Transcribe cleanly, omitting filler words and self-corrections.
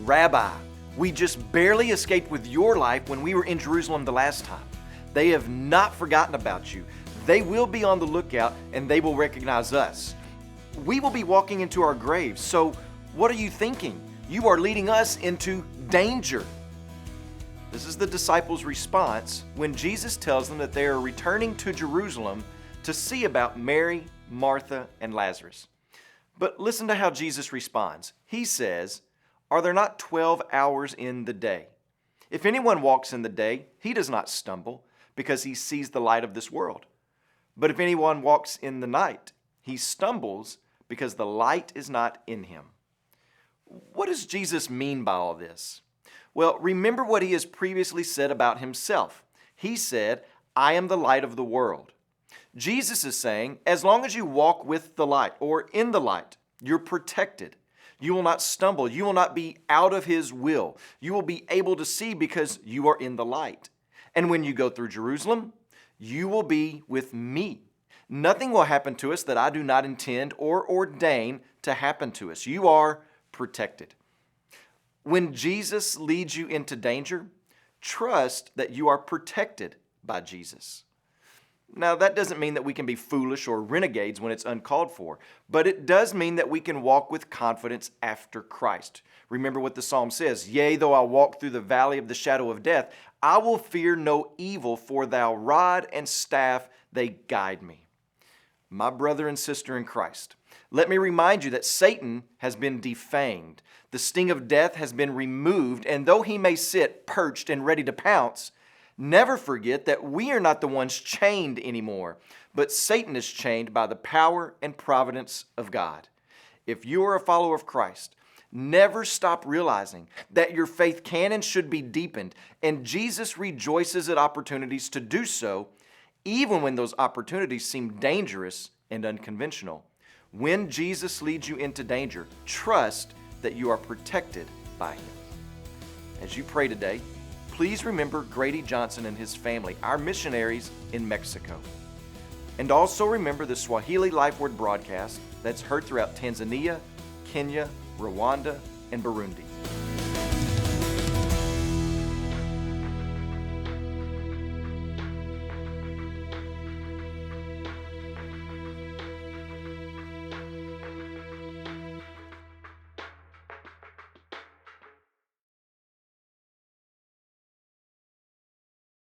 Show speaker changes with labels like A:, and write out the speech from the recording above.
A: Rabbi, we just barely escaped with your life when we were in Jerusalem the last time. They have not forgotten about you. They will be on the lookout and they will recognize us. We will be walking into our graves. So what are you thinking? You are leading us into danger. This is the disciples' response when Jesus tells them that they are returning to Jerusalem to see about Mary, Martha, and Lazarus. But listen to how Jesus responds. He says, "Are there not 12 hours in the day? If anyone walks in the day, he does not stumble, because he sees the light of this world. But if anyone walks in the night, he stumbles, because the light is not in him." What does Jesus mean by all this? Well, remember what he has previously said about himself. He said, "I am the light of the world." Jesus is saying, as long as you walk with the light or in the light, you're protected. You will not stumble. You will not be out of his will. You will be able to see because you are in the light. And when you go through Jerusalem, you will be with me. Nothing will happen to us that I do not intend or ordain to happen to us. You are protected. When Jesus leads you into danger, trust that you are protected by Jesus. Now, that doesn't mean that we can be foolish or renegades when it's uncalled for, but it does mean that we can walk with confidence after Christ. Remember what the psalm says, "Yea, though I walk through the valley of the shadow of death, I will fear no evil, for thou rod and staff, they guide me." My brother and sister in Christ, let me remind you that Satan has been defanged. The sting of death has been removed, and though he may sit perched and ready to pounce, never forget that we are not the ones chained anymore, but Satan is chained by the power and providence of God. If you are a follower of Christ, never stop realizing that your faith can and should be deepened, and Jesus rejoices at opportunities to do so, even when those opportunities seem dangerous and unconventional. When Jesus leads you into danger, trust that you are protected by him. As you pray today, please remember Grady Johnson and his family, our missionaries in Mexico. And also remember the Swahili Life Word broadcast that's heard throughout Tanzania, Kenya, Rwanda, and Burundi.